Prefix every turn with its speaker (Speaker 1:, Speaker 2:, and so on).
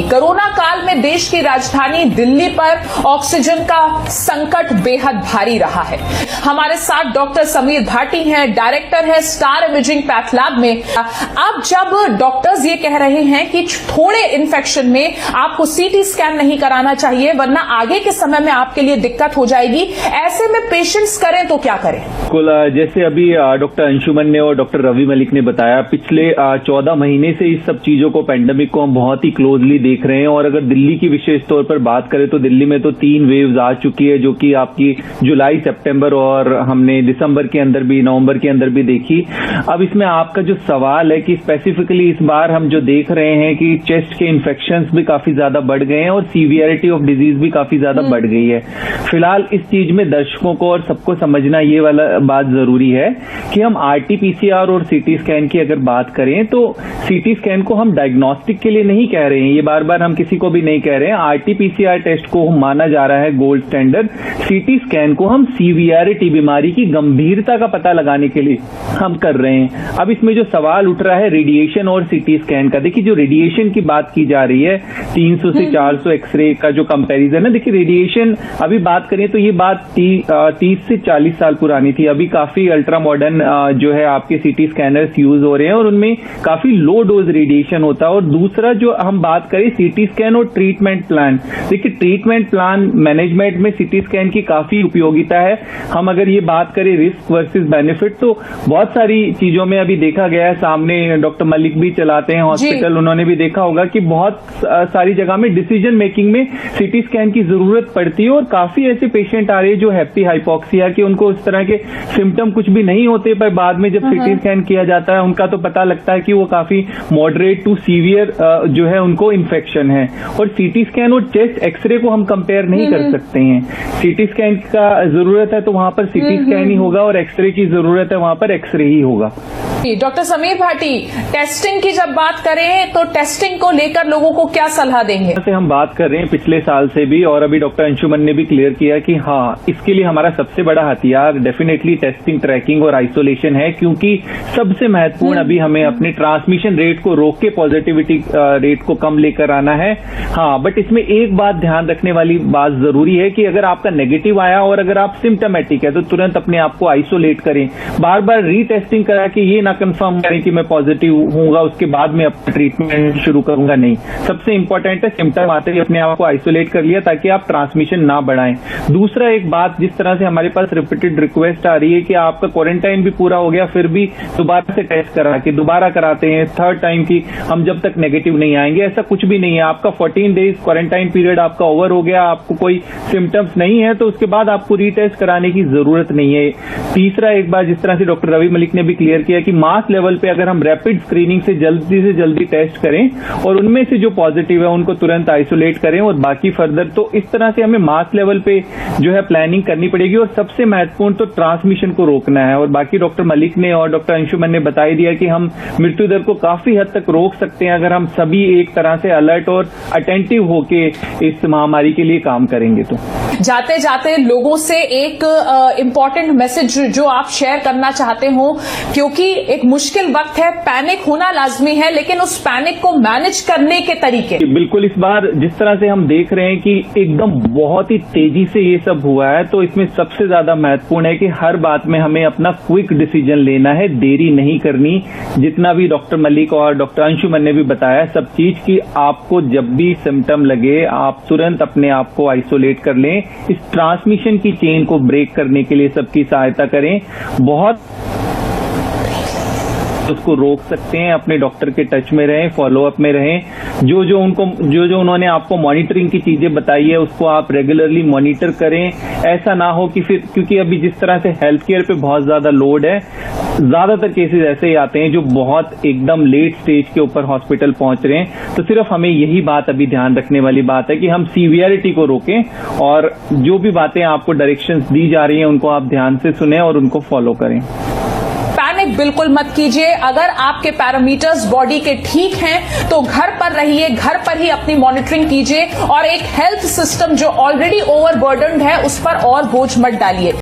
Speaker 1: Corona काल में देश की राजधानी दिल्ली पर ऑक्सीजन का संकट बेहद भारी रहा है। हमारे साथ डॉक्टर समीर भाटी हैं, डायरेक्टर है स्टार इमेजिंग पैथ लैब में। अब जब डॉक्टर्स ये कह रहे हैं कि थोड़े इन्फेक्शन में आपको सीटी स्कैन नहीं कराना चाहिए वरना आगे के समय में आपके लिए दिक्कत हो जाएगी, ऐसे में पेशेंट्स करें तो क्या करें?
Speaker 2: जैसे अभी डॉक्टर अंशुमन ने और डॉक्टर रवि मलिक ने बताया, पिछले 14 महीने से इस सब चीजों को, पैंडेमिक को हम बहुत ही क्लोजली देख रहे हैं। और अगर दिल्ली की विशेष तौर पर बात करें तो दिल्ली में तो 3 वेव्स आ चुकी है, जो कि आपकी जुलाई, सितंबर और हमने दिसंबर के अंदर भी, नवंबर के अंदर भी देखी। अब इसमें आपका जो सवाल है कि स्पेसिफिकली इस बार हम जो देख रहे हैं कि चेस्ट के इन्फेक्शंस भी काफी ज्यादा बढ़ गए हैं और सीवियरिटी ऑफ डिजीज भी काफी ज्यादा बढ़ गई है। फिलहाल इस चीज में दर्शकों को और सबको समझना ये वाला बात जरूरी है कि हम आरटीपीसीआर और सीटी स्कैन की अगर बात करें तो सीटी स्कैन को हम डायग्नोस्टिक के लिए नहीं कह रहे हैं, ये बार बार हम किसी को भी नहीं कह रहे हैं। आरटीपीसीआर टेस्ट को माना जा रहा है गोल्ड स्टैंडर्ड, सीटी स्कैन को हम सीवियरिटी, बीमारी की गंभीरता का पता लगाने के लिए हम कर रहे हैं। अब इसमें जो सवाल उठ रहा है रेडिएशन और सीटी स्कैन का, देखिए जो रेडिएशन की बात की जा रही है 300 से 400 एक्सरे का जो कंपैरिजन है, देखिए रेडिएशन अभी बात करें तो ये बात 30 से 40 साल पुरानी थी। अभी काफी अल्ट्रा मॉडर्न जो है आपके सीटी स्कैनर्स यूज हो रहे हैं और उनमें काफी लो डोज रेडिएशन होता है। और दूसरा जो हम बात करें सीटी स्कैन और ट्रीटमेंट प्लान, देखिए ट्रीटमेंट प्लान मैनेजमेंट में सीटी स्कैन की काफी उपयोगिता है। हम अगर ये बात करें रिस्क वर्सेस बेनिफिट तो बहुत सारी चीजों में अभी देखा गया है। सामने डॉक्टर मलिक भी चलाते हैं हॉस्पिटल, उन्होंने भी देखा होगा कि बहुत सारी जगह में डिसीजन मेकिंग में सीटी स्कैन की जरूरत पड़ती है। और काफी ऐसे पेशेंट आ रहे हैं जो हैप्पी हाइपोक्सिया के, उनको उस तरह के सिम्टम कुछ भी नहीं होते, पर बाद में जब सीटी स्कैन किया जाता है उनका तो पता लगता है कि वो काफी मॉडरेट टू सीवियर जो है उनको इन्फेक्शन है। और सीटी स्कैन और चेस्ट एक्सरे को हम कंपेयर नहीं कर सकते हैं। सीटी स्कैन का जरूरत है तो वहां पर सीटी स्कैन ही होगा और एक्सरे की जरूरत है वहां पर एक्सरे ही होगा।
Speaker 1: डॉक्टर समीर भाटी, टेस्टिंग की जब बात करें तो टेस्टिंग को लेकर लोगों को क्या सलाह देंगे?
Speaker 2: जैसे हम बात कर रहे हैं पिछले साल से भी, और अभी डॉक्टर अंशुमन ने भी क्लियर किया कि हाँ, इसके लिए हमारा सबसे बड़ा हथियार डेफिनेटली टेस्टिंग, ट्रैकिंग और आइसोलेशन है, क्योंकि सबसे महत्वपूर्ण अभी हमें अपने ट्रांसमिशन रेट को रोक के पॉजिटिविटी रेट को कम लेकर आना है। हाँ, बट इसमें एक बात ध्यान रखने वाली बात जरूरी है कि अगर आपका नेगेटिव आया और अगर आप सिम्टोमेटिक है तो तुरंत अपने आप को आइसोलेट करें। बार बार रीटेस्टिंग करा के ये ना कंफर्म करें कि मैं पॉजिटिव हूंगा उसके बाद में अपना ट्रीटमेंट शुरू करूंगा, नहीं। सबसे इंपॉर्टेंट है सिम्टम आते ही अपने आप को आइसोलेट कर लिया ताकि आप ट्रांसमिशन ना बढ़ाएं। दूसरा एक बात, जिस तरह से हमारे पास रिपीटेड रिक्वेस्ट आ रही है कि आपका क्वारंटाइन भी पूरा हो गया फिर भी दोबारा से टेस्ट करा के दोबारा कराते हैं थर्ड टाइम की हम जब तक नेगेटिव नहीं आएंगे, ऐसा कुछ भी नहीं है। आपका 14 डेज क्वारंटाइन पीरियड आपका ओवर हो गया, आपको कोई सिम्टम्स नहीं है तो उसके बाद आपको रीटेस्ट कराने की जरूरत नहीं है। तीसरा एक बात, जिस तरह से डॉक्टर रवि मलिक ने भी क्लियर किया कि मास लेवल पे अगर हम रैपिड स्क्रीनिंग से जल्दी टेस्ट करें और उनमें से जो पॉजिटिव है उनको तुरंत आइसोलेट करें और बाकी फर्दर, तो इस तरह से हमें मास लेवल पे जो है प्लानिंग करनी पड़ेगी। और सबसे महत्वपूर्ण तो ट्रांसमिशन को रोकना है। और बाकी डॉक्टर मलिक ने और डॉक्टर अंशुमन ने बता ही दिया कि हम मृत्यु दर को काफी हद तक रोक सकते हैं अगर हम सभी एक तरह से अलर्ट और अटेंटिव होके इस महामारी के लिए काम करेंगे। तो
Speaker 1: जाते जाते लोगों से एक इम्पोर्टेंट मैसेज जो आप शेयर करना चाहते हो, क्योंकि एक मुश्किल वक्त है, पैनिक होना लाजमी है, लेकिन उस पैनिक को मैनेज करने के तरीके।
Speaker 2: बिल्कुल, इस बार जिस तरह से हम देख रहे हैं कि एकदम बहुत ही तेजी से ये सब हुआ है, तो इसमें सबसे ज्यादा महत्वपूर्ण है कि हर बात में हमें अपना क्विक डिसीजन लेना है, देरी नहीं करनी। जितना भी डॉक्टर मलिक और डॉक्टर अंशुमन ने भी बताया सब चीज की, आपको जब भी सिम्टम लगे आप तुरंत अपने आप को आइसोलेट कर लें। इस ट्रांसमिशन की चेन को ब्रेक करने के लिए सबकी सहायता करें, बहुत उसको रोक सकते हैं। अपने डॉक्टर के टच में रहें, फॉलोअप में रहें। जो उन्होंने आपको मॉनिटरिंग की चीजें बताई है उसको आप रेगुलरली मॉनिटर करें। ऐसा ना हो कि फिर, क्योंकि अभी जिस तरह से हेल्थ केयर पे बहुत ज्यादा लोड है, ज्यादातर केसेस ऐसे ही आते हैं जो बहुत एकदम लेट स्टेज के ऊपर हॉस्पिटल पहुंच रहे हैं। तो सिर्फ हमें यही बात अभी ध्यान रखने वाली बात है कि हम सीवियरिटी को रोकें और जो भी बातें आपको डायरेक्शंस दी जा रही हैं उनको आप ध्यान से सुने और उनको फॉलो करें।
Speaker 1: पैनिक बिल्कुल मत कीजिए। अगर आपके पैरामीटर्स बॉडी के ठीक हैं तो घर पर रहिए, घर पर ही अपनी मॉनिटरिंग कीजिए और एक हेल्थ सिस्टम जो ऑलरेडी ओवरबर्डन्ड है उस पर और बोझ मत डालिए।